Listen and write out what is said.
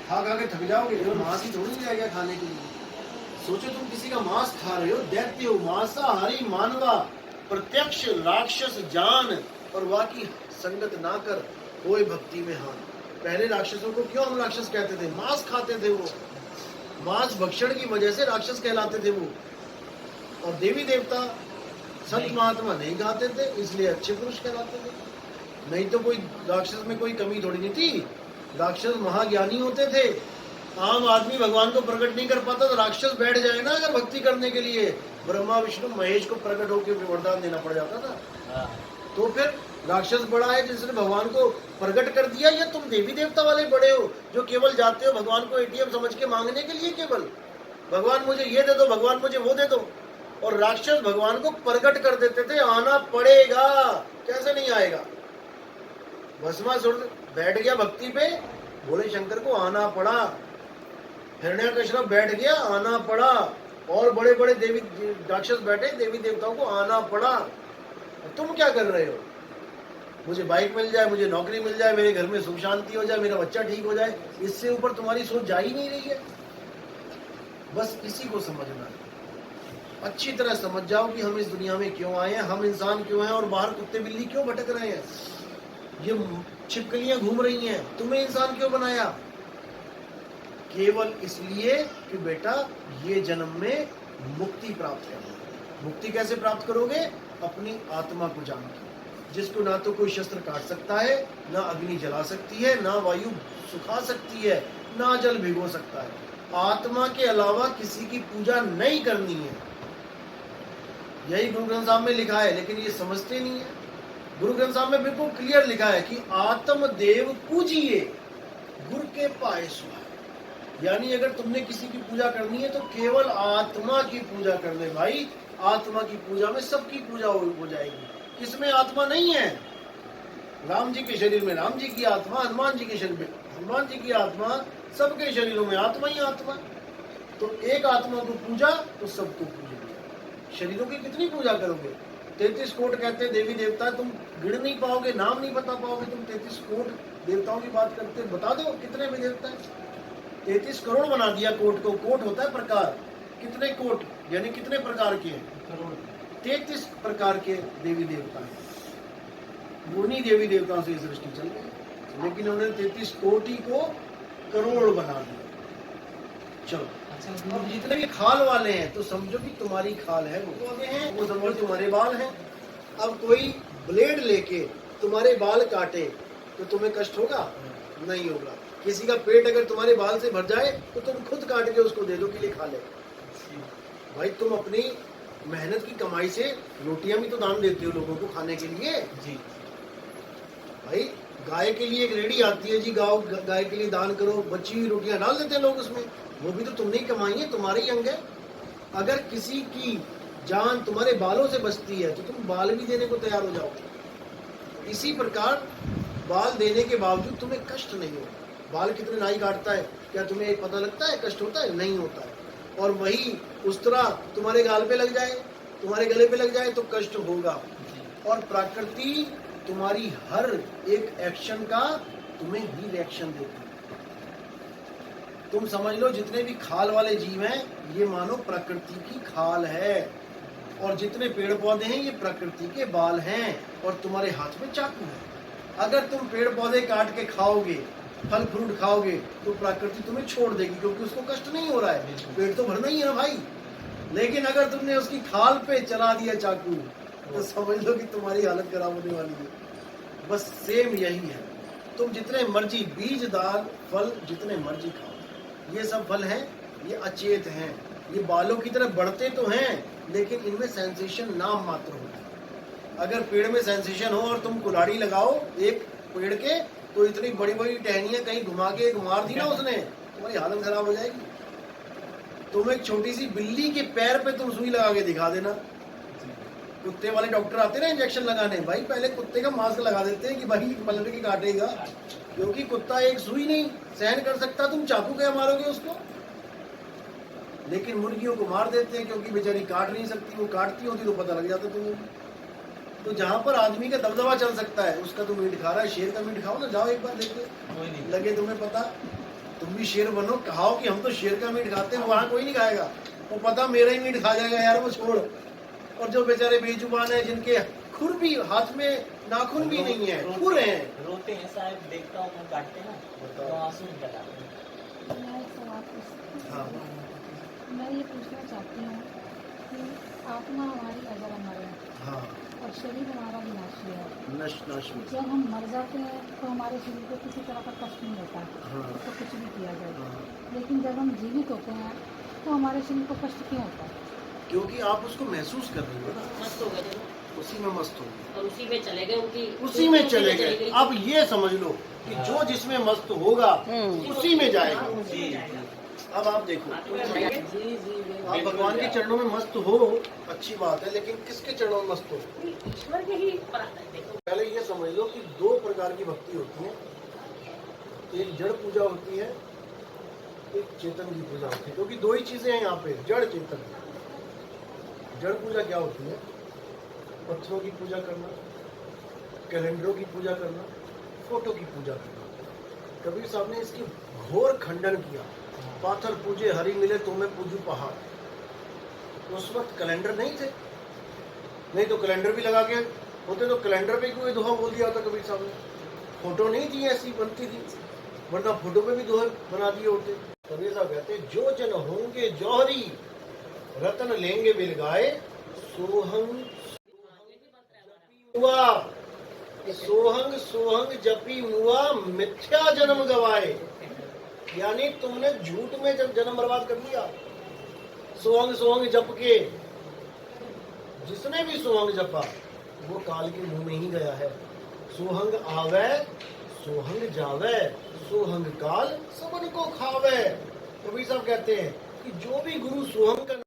खा खा के थक जाओगे, मांस ही थोड़ी जाएगा खाने के लिए। सोचो तुम किसी का मांस खा रहे हो, दैत्य हो, मांसाहारी मानवा, प्रत्यक्ष राक्षस जान, और वाकी संगत ना कर कोई भक्ति में हान। पहले राक्षसों को क्यों हम राक्षस कहते थे? मांस खाते थे वो, मांस भक्षण की वजह से राक्षस कहलाते थे वो। और देवी देवता संत महात्मा नहीं खाते थे, इसलिए अच्छे पुरुष कहलाते थे। नहीं तो कोई राक्षस में कोई कमी थोड़ी नहीं थी। राक्षस महाज्ञानी होते थे। आम आदमी भगवान को प्रकट नहीं कर पाता तो राक्षस बैठ जाए ना अगर भक्ति करने के लिए, ब्रह्मा विष्णु महेश को प्रकट होकर वरदान देना पड़ जाता था। तो फिर राक्षस बड़ा है जिसने भगवान को प्रकट कर दिया, या तुम देवी देवता वाले बड़े हो जो केवल जाते हो भगवान को एटीएम समझ के मांगने के लिए, केवल भगवान मुझे ये दे दो, भगवान मुझे वो दे दो। और राक्षस भगवान को प्रकट कर देते थे, आना पड़ेगा, कैसे नहीं आएगा। भस्मासुर बैठ गया भक्ति पे, बोले शंकर को आना पड़ा। हिरण्यकश्यप बैठ गया, आना पड़ा। और बड़े बड़े देवी राक्षस बैठे, देवी देवताओं को आना पड़ा। तुम क्या कर रहे हो? मुझे बाइक मिल जाए, मुझे नौकरी मिल जाए, मेरे घर में सुख शांति हो जाए, मेरा बच्चा ठीक हो जाए, इससे ऊपर तुम्हारी सोच जा ही नहीं रही है। बस इसी को समझना है। अच्छी तरह समझ जाओ कि हम इस दुनिया में क्यों आए हैं, हम इंसान क्यों हैं, और बाहर कुत्ते बिल्ली क्यों भटक रहे हैं, ये छिपकलियां घूम रही हैं। तुम्हें इंसान क्यों बनाया? केवल इसलिए कि बेटा ये जन्म में मुक्ति प्राप्त करना है। मुक्ति कैसे प्राप्त करोगे? अपनी आत्मा को जान के, जिसको ना तो कोई शस्त्र काट सकता है, ना अग्नि जला सकती है, ना वायु सुखा सकती है, ना जल भिगो सकता है। आत्मा के अलावा किसी की पूजा नहीं करनी है। यही गुरु ग्रंथ साहब में लिखा है, लेकिन ये समझते नहीं है। गुरु ग्रंथ साहब में बिल्कुल क्लियर लिखा है कि आत्म देव पूजिए गुरु के पाए सुहाए। यानी अगर तुमने किसी की पूजा करनी है तो केवल आत्मा की पूजा कर ले भाई। आत्मा की पूजा में सबकी पूजा हो जाएगी। किसमें आत्मा नहीं है? राम जी के शरीर में राम जी की आत्मा, हनुमान जी के शरीर में हनुमान जी की आत्मा, सबके शरीरों में आत्मा ही आत्मा। तो एक आत्मा को पूजा तो सबको पूजा। शरीरों की कितनी पूजा करोगे? 33 कोट कहते हैं देवी देवता, तुम गिन नहीं पाओगे, नाम नहीं बता पाओगे। तुम 33 कोट देवताओं की बात करते, बता दो कितने भी देवता है? 33 करोड़ बना दिया कोट को। कोट होता है प्रकार। कितने कोट यानी कितने प्रकार के हैं? 33 प्रकार के देवी देवता हैं। उन्हीं देवी देवताओं से सृष्टि चल गई, लेकिन उन्होंने 33 कोटि को करोड़ बना दिया। चलो, अब जितने भी खाल वाले हैं तो समझो कि तुम्हारी खाल है, वो समझो तुम्हारे बाल हैं। अब कोई ब्लेड लेके तुम्हारे बाल काटे तो तुम्हें कष्ट होगा? नहीं होगा। किसी का पेट अगर तुम्हारे बाल से भर जाए तो तुम खुद काट के उसको दे दो कि ले खा ले। भाई तुम अपनी मेहनत की कमाई से रोटियां भी तो दान देते हो लोगों को खाने के लिए जी। भाई गाय के लिए एक रेडी आती है जी, गाय के लिए दान करो, बची हुई रोटियां डाल देते हैं लोग उसमें। वो भी तो तुमने ही कमाई है, तुम्हारे ही अंग है। अगर किसी की जान तुम्हारे बालों से बचती है तो तुम बाल भी देने को तैयार हो जाओ। इसी प्रकार बाल देने के बावजूद तुम्हें कष्ट नहीं होगा। बाल कितने नाई काटता है, क्या तुम्हें पता लगता है कष्ट होता है? नहीं होता है। और वही उस तरह तुम्हारे गाल पे लग जाए, तुम्हारे गले पे लग जाए तो कष्ट होगा। और प्रकृति तुम्हारी हर एक एक्शन का तुम्हें ही रिएक्शन देती है। तुम समझ लो जितने भी खाल वाले जीव हैं ये मानो प्रकृति की खाल है, और जितने पेड़ पौधे हैं ये प्रकृति के बाल हैं, और तुम्हारे हाथ में चाकू है। अगर तुम पेड़ पौधे काट के खाओगे, फल फ्रूट खाओगे, तो प्रकृति तुम्हें छोड़ देगी, क्योंकि उसको कष्ट नहीं हो रहा है, पेट तो भरना ही है ना भाई। लेकिन अगर तुमने उसकी खाल पे चला दिया चाकू तो समझ लो कि तुम्हारी हालत खराब होने वाली है। बस सेम यही है। तुम जितने मर्जी बीज दाल फल जितने मर्जी खाओ, ये सब फल हैं, ये अचेत हैं, ये बालों की तरह बढ़ते तो हैं लेकिन इनमें सेंसेशन नाम मात्र होता है। अगर पेड़ में सेंसेशन हो और तुम कुल्हाड़ी लगाओ एक पेड़ के, तो इतनी बड़ी बड़ी टहनियां कहीं घुमा के मार दी ना उसने, तुम्हारी हालत खराब हो जाएगी। तुम एक छोटी सी बिल्ली के पैर पे तुम सुई लगा के दिखा देना। कुत्ते वाले डॉक्टर आते ना इंजेक्शन लगाने, भाई पहले कुत्ते का मास्क लगा देते हैं कि भाई पलट के काटेगा, क्योंकि कुत्ता एक सुई नहीं सहन कर सकता, तुम चाकू क्या मारोगे उसको। लेकिन मुर्गियों को मार देते हैं क्योंकि बेचारी काट नहीं सकती, वो काटती होती तो पता लग जाता तुम्हें। तो जहां पर आदमी का दबदबा चल सकता है उसका तो मीट खा रहा है, शेर का मीट खाओ ना, जाओ एक बार देखो, लगे तुम्हें पता, तुम भी शेर बनो, कहाओ कि हम तो शेर का मीट खाते हैं, वहां कोई नहीं खाएगा, वो पता मेरा ही मीट खा जाएगा यार, वो छोड़। और जो बेचारे बेजुबान है, जिनके खुर भी, हाथ में नाखून भी नहीं है, खुर है, रोते हैं साहब, देखता हूँ मैं, काटते हैं ना तो आंसू निकल आते हैं। मैं एक सवाल पूछती हाँ। हूँ। मैं ये पूछना चाहती हूँ कि आत्मा हमारी अजर अमर है हाँ, और शरीर हमारा विनाशी है। नश में। जब हम मर जाते हैं तो हमारे शरीर को किसी तरह का कष्ट नहीं होता, हाँ। तो कुछ भी किया जाए। हाँ। लेकिन जब हम जीवित होते हैं तो हमारे शरीर को कष्ट क्यों होता है? क्योंकि आप उसको महसूस कर रही हो ना, मस्त हो गए थे उसी में मस्त हो गए, और उसी में चले गए, उनकी उसी में चले गए। अब ये समझ लो कि जो जिसमें मस्त होगा उसी में जाएगा। जी अब आप देखो, जी जी आप भगवान के चरणों में मस्त हो, अच्छी बात है, लेकिन किसके चरणों में मस्त हो? ईश्वर के ही पर आता है। देखो पहले ये समझ लो कि दो प्रकार की भक्ति होती है, एक जड़ पूजा होती है, एक चेतन की पूजा होती है, क्योंकि दो ही चीजें हैं यहाँ पे, जड़ चेतन। जड़ पूजा क्या होती है? पत्थरों की पूजा करना, कैलेंडरों की पूजा करना, फोटो की पूजा करना। कबीर साहब ने इसकी घोर खंडन किया। पाथर पूजे हरि मिले तो मैं पूजू पहाड़। उस वक्त कैलेंडर नहीं थे, नहीं तो कैलेंडर भी लगा के होते तो कैलेंडर पे कोई दोहा बोल दिया होता कबीर साहब ने। फोटो नहीं थी ऐसी बनती थी, वरना फोटो पे भी दोहे बना दिए होते। कबीर साहब कहते जो जन होंगे जौहरी रतन लेंगे बिलगाए, सोहंग हुआ, सोहंग सोहंग जपी हुआ, मिथ्या जन्म गवाए। यानी तुमने झूठ में जब जन्म बर्बाद कर लिया। सोहंग सोहंग जप के, जिसने भी सोहंग जपा वो काल के मुंह में ही गया है। सोहंग आवे सोहंग जावे, सोहंग काल सबन को खावे। कबीर साहब कहते हैं कि जो भी गुरु सोहंग का